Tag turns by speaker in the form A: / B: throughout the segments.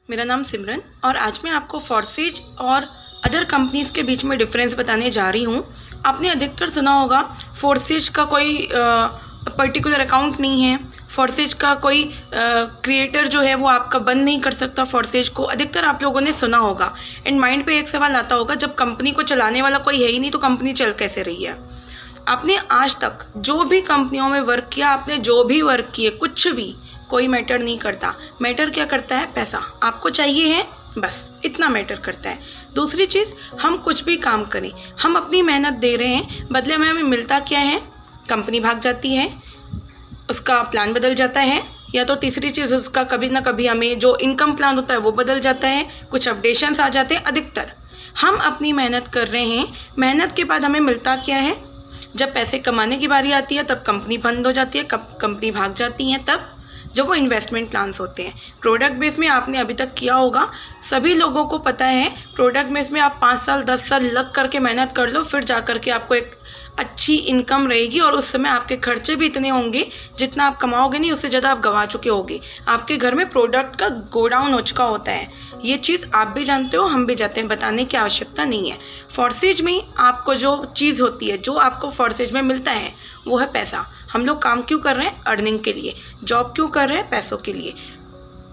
A: मेरा नाम सिमरन और आज मैं आपको फॉरसेज और अदर कंपनीज़ के बीच में डिफरेंस बताने जा रही हूँ। आपने अधिकतर सुना होगा फॉरसेज का कोई पर्टिकुलर अकाउंट नहीं है, फॉरसेज का कोई क्रिएटर जो है वो आपका बंद नहीं कर सकता फॉरसेज को। अधिकतर आप लोगों ने सुना होगा एंड माइंड पे एक सवाल आता होगा, जब कंपनी को चलाने वाला कोई है ही नहीं तो कंपनी चल कैसे रही है। आपने आज तक जो भी कंपनियों में वर्क किया, आपने जो भी वर्क किए, कुछ भी कोई मैटर नहीं करता। मैटर क्या करता है? पैसा आपको चाहिए है, बस इतना मैटर करता है। दूसरी चीज़, हम कुछ भी काम करें, हम अपनी मेहनत दे रहे हैं, बदले में हमें मिलता क्या है? कंपनी भाग जाती है, उसका प्लान बदल जाता है, या तो तीसरी चीज़ उसका कभी ना कभी हमें जो इनकम प्लान होता है वो बदल जाता है, कुछ अपडेशंस आ जाते हैं। अधिकतर हम अपनी मेहनत कर रहे हैं, मेहनत के बाद हमें मिलता क्या है? जब पैसे कमाने की बारी आती है तब कंपनी बंद हो जाती है, कब कंपनी भाग जाती है, तब जब वो इन्वेस्टमेंट प्लान्स होते हैं। प्रोडक्ट बेस में आपने अभी तक किया होगा, सभी लोगों को पता है प्रोडक्ट बेस में आप 5 साल 10 साल लग करके मेहनत कर लो, फिर जा करके आपको एक अच्छी इनकम रहेगी और उस समय आपके खर्चे भी इतने होंगे जितना आप कमाओगे नहीं, उससे ज़्यादा आप गंवा चुके होगे। आपके घर में प्रोडक्ट का गोडाउन हो चुका होता है। ये चीज़ आप भी जानते हो, हम भी जानते हैं, बताने की आवश्यकता नहीं है। फॉरसेज में आपको जो चीज़ होती है, जो आपको फॉरसेज में मिलता है वो है पैसा। हम लोग काम क्यों कर रहे हैं? अर्निंग के लिए। जॉब क्यों कर रहे हैं? पैसों के लिए।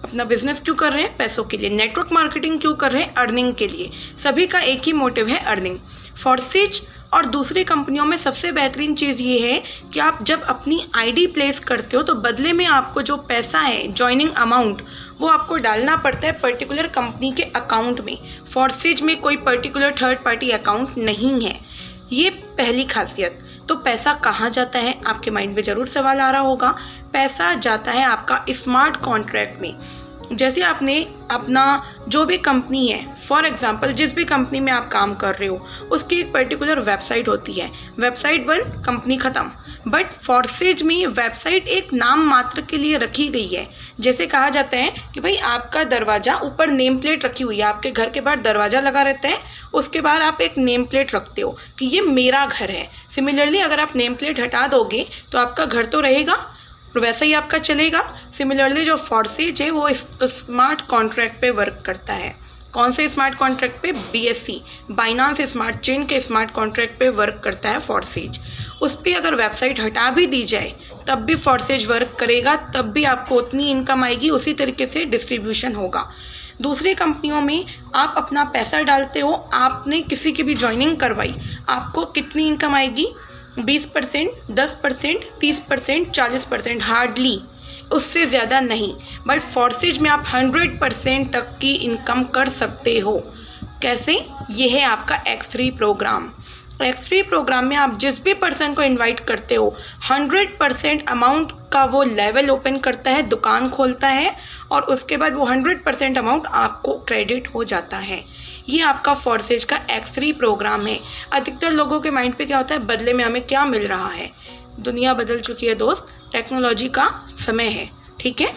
A: अपना बिजनेस क्यों कर रहे हैं? पैसों के लिए। नेटवर्क मार्केटिंग क्यों कर रहे हैं? अर्निंग के लिए। सभी का एक ही मोटिव है, अर्निंग। फॉरसेज और दूसरी कंपनियों में सबसे बेहतरीन चीज़ ये है कि आप जब अपनी आईडी प्लेस करते हो तो बदले में आपको जो पैसा है, ज्वाइनिंग अमाउंट, वो आपको डालना पड़ता है पर्टिकुलर कंपनी के अकाउंट में। फॉरसेज में कोई पर्टिकुलर थर्ड पार्टी अकाउंट नहीं है। ये पहली खासियत। तो पैसा कहाँ जाता है? आपके माइंड में ज़रूर सवाल आ रहा होगा। पैसा जाता है आपका स्मार्ट कॉन्ट्रैक्ट में। जैसे आपने अपना जो भी कंपनी है, फॉर एग्जांपल जिस भी कंपनी में आप काम कर रहे हो, उसकी एक पर्टिकुलर वेबसाइट होती है। वेबसाइट बन, कंपनी ख़त्म। बट फॉरसेज में वेबसाइट एक नाम मात्र के लिए रखी गई है। जैसे कहा जाता है कि भाई आपका दरवाज़ा, ऊपर नेम प्लेट रखी हुई है, आपके घर के बाहर दरवाज़ा लगा रहता है, उसके बाहर आप एक नेम प्लेट रखते हो कि ये मेरा घर है। सिमिलरली अगर आप नेम प्लेट हटा दोगे तो आपका घर तो रहेगा, वैसा ही आपका चलेगा। सिमिलरली जो फॉरसेज है वो स्मार्ट कॉन्ट्रैक्ट पे वर्क करता है। कौन से स्मार्ट कॉन्ट्रैक्ट पे? BSC, बाइनांस स्मार्ट चेन के स्मार्ट कॉन्ट्रैक्ट पे वर्क करता है फॉरसेज। उस पर अगर वेबसाइट हटा भी दी जाए तब भी फॉरसेज वर्क करेगा, तब भी आपको उतनी इनकम आएगी, उसी तरीके से डिस्ट्रीब्यूशन होगा। दूसरी कंपनियों में आप अपना पैसा डालते हो, आपने किसी की भी ज्वाइनिंग करवाई, आपको कितनी इनकम आएगी? 20%, 10%, 30%, 40%, हार्डली, उससे ज़्यादा नहीं। बट फॉरसेज में आप 100% तक की इनकम कर सकते हो। कैसे? ये है आपका X3 प्रोग्राम। X3 प्रोग्राम में आप जिस भी पर्सन को इनवाइट करते हो, 100% अमाउंट का वो लेवल ओपन करता है, दुकान खोलता है और उसके बाद वो 100% अमाउंट आपको क्रेडिट हो जाता है। ये आपका फॉरसेज का X3 प्रोग्राम है। अधिकतर लोगों के माइंड पे क्या होता है, बदले में हमें क्या मिल रहा है? दुनिया बदल चुकी है दोस्त, टेक्नोलॉजी का समय है, ठीक है।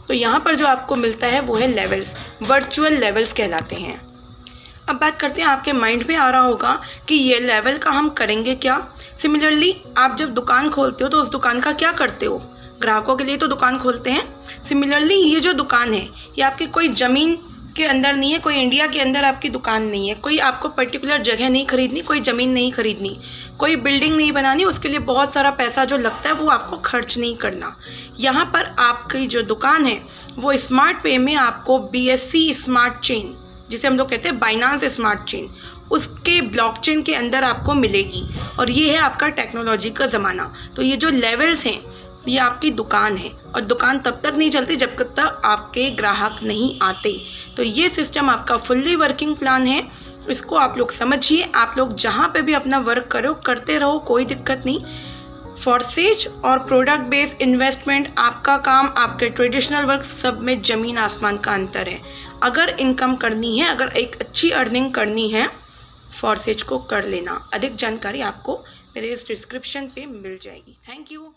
A: तो यहाँ पर जो आपको मिलता है वो है लेवल्स, वर्चुअल लेवल्स कहलाते हैं। अब बात करते हैं, आपके माइंड में आ रहा होगा कि ये लेवल का हम करेंगे क्या? सिमिलरली आप जब दुकान खोलते हो तो उस दुकान का क्या करते हो? ग्राहकों के लिए तो दुकान खोलते हैं। सिमिलरली ये जो दुकान है ये आपकी कोई ज़मीन के अंदर नहीं है, कोई इंडिया के अंदर आपकी दुकान नहीं है, कोई आपको पर्टिकुलर जगह नहीं खरीदनी, कोई ज़मीन नहीं खरीदनी, कोई बिल्डिंग नहीं बनानी, उसके लिए बहुत सारा पैसा जो लगता है वो आपको खर्च नहीं करना। यहाँ पर आपकी जो दुकान है वो स्मार्ट वे में आपको BSC स्मार्ट चेन, जिसे हम लोग कहते हैं बाइनांस स्मार्ट चेन, उसके ब्लॉकचेन के अंदर आपको मिलेगी। और ये है आपका टेक्नोलॉजी का ज़माना। तो ये जो लेवल्स हैं ये आपकी दुकान है और दुकान तब तक नहीं चलती जब तक आपके ग्राहक नहीं आते। तो ये सिस्टम आपका फुल्ली वर्किंग प्लान है, इसको आप लोग समझिए। आप लोग जहाँ पे भी अपना वर्क करो, करते रहो, कोई दिक्कत नहीं। फॉरसेज और प्रोडक्ट बेस्ड इन्वेस्टमेंट, आपका काम, आपके ट्रेडिशनल वर्क, सब में ज़मीन आसमान का अंतर है। अगर इनकम करनी है, अगर एक अच्छी अर्निंग करनी है, फॉरसेज को कर लेना। अधिक जानकारी आपको मेरे इस डिस्क्रिप्शन पे मिल जाएगी। Thank you.